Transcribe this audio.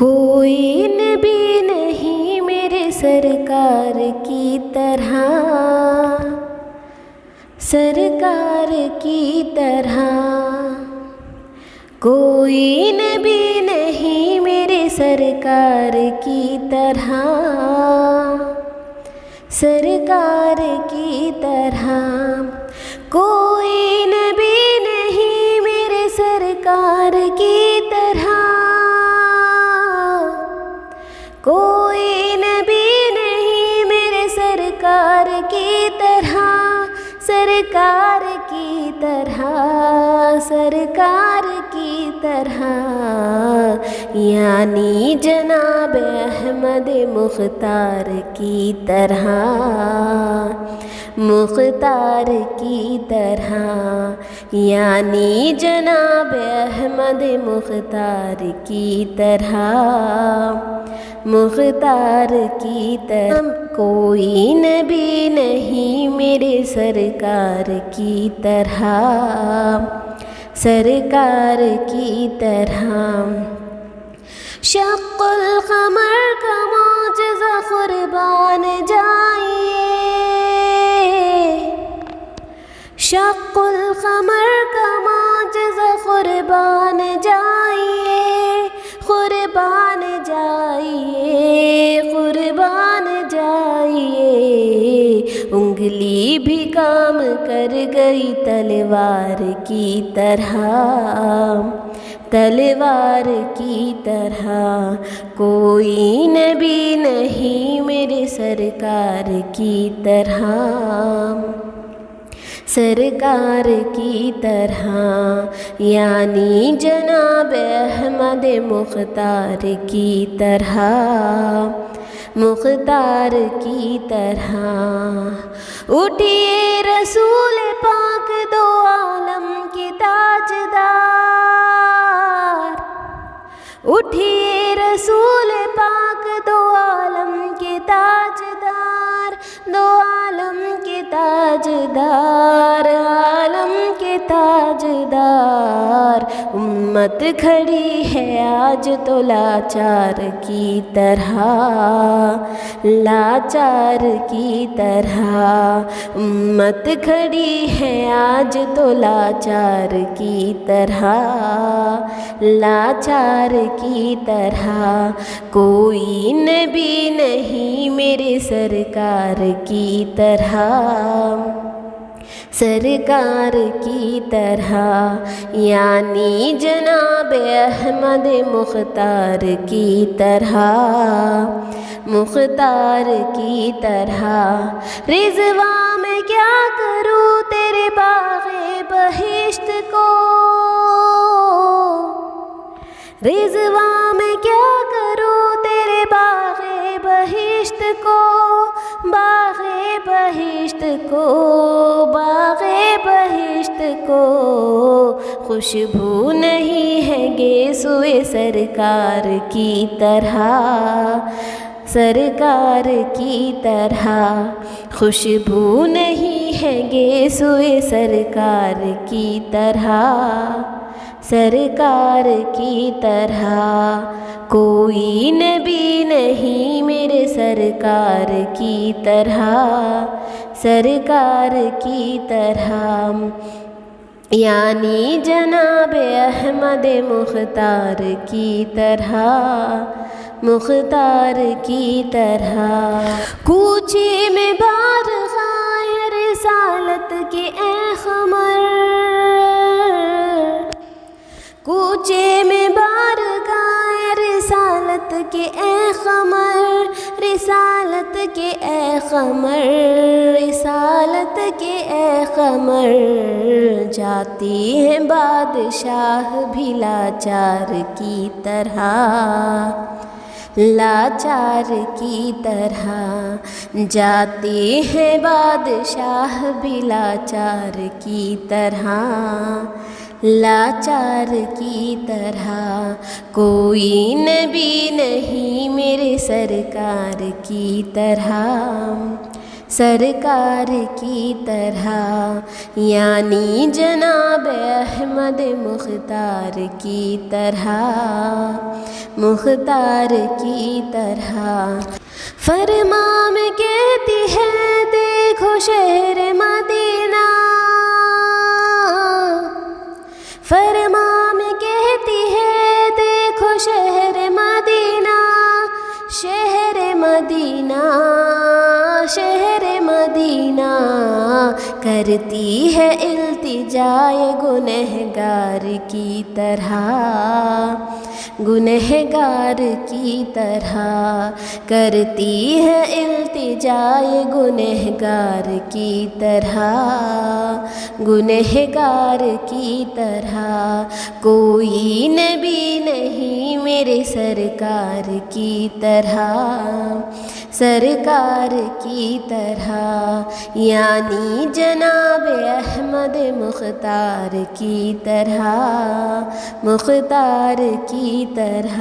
कोई नबी नहीं मेरे सरकार की तरह, सरकार की तरह। कोई नबी नहीं मेरे सरकार की तरह, सरकार की तरह। कोई नबी नहीं मेरे सरकार की तरह, कोई नबी नहीं मेरे सरकार की तरह, सरकार की तरह, सरकार की तरह। यानी जनाब अहमद मुख्तार की तरह, मुख्तार की तरह। यानी जनाब अहमद मुख्तार की तरह, मुख्तार की तरह। कोई नबी नहीं मेरे सरकार की तरह, सरकार की तरह। शक्कुल क़मर का मौजज़ा क़ुर्बान जाइए, शक्कुल क़मर का मौजज़ा क़ुर्बान जाइए, क़ुर्बान जाइए, क़ुर्बान जाइए। उंगली भी काम कर गई तलवार की तरह, तलवार की तरह। कोई नबी नहीं मेरे सरकार की तरह, सरकार की तरह। यानी जनाब अहमद मुख्तार की तरह, मुख्तार की तरह। उठिए रसूल पाक दो आलम के ताजदार, उठिए रसूल पाक दो आलम के ताजदार, दो आलम के ताजदार, आलम के ताजदार। उम्मत खड़ी है आज तो लाचार की तरह, लाचार की तरह। उम्मत खड़ी है आज तो लाचार की तरह, लाचार की तरह। कोई नबी नहीं मेरे सरकार की तरह, सरकार की तरह। यानी जनाब अहमद मुख्तार की तरह, मुख्तार की तरह। रिज़वा मैं क्या करूँ तेरे बाग़े बहिश्त को, रिज़वा मैं क्या करूँ तेरे बाग़े बहिश्त को, बाग़े बहिश्त को, बाग़े बहिश्त को। खुशबू नहीं है गेसुए सरकार की तरह, सरकार की तरह। खुशबू नहीं है गेसुए सरकार की तरह, सरकार की तरह। कोई नबी नहीं मेरे सरकार की तरह, सरकार की तरह। यानी जनाब अहमद मुख्तार की तरह, मुख्तार की तरह। कूचे में बार गाए रिसालत के ए क़मर, कूचे में बार गाए रिसालत के ए क़मर, रिसालत के ए क़मर, रिसालत के ए क़मर। जाती हैं बादशाह भी लाचार की तरह, लाचार की तरह। जाते हैं बादशाह भी लाचार की तरह, लाचार की तरह। कोई नबी नहीं मेरे सरकार की तरह, सरकार की तरह, यानी जनाब अहमद मुख्तार की तरह, मुख्तार की तरह। फरमा में कहती है देखो शहर मदीना, फरमा में कहती है देखो शहर मदीना, शहर मदीना, शहर मदीना। करती है इल्तिजाए गुनहगार की तरह, गुनहगार की तरह। करती है इल्तिजाए गुनहगार की तरह, गुनहगार की तरह। कोई नबी नहीं मेरे सरकार की तरह, सरकार की तरह, यानी जनाब अहमद मुख्तार की तरह, मुख्तार की तरह।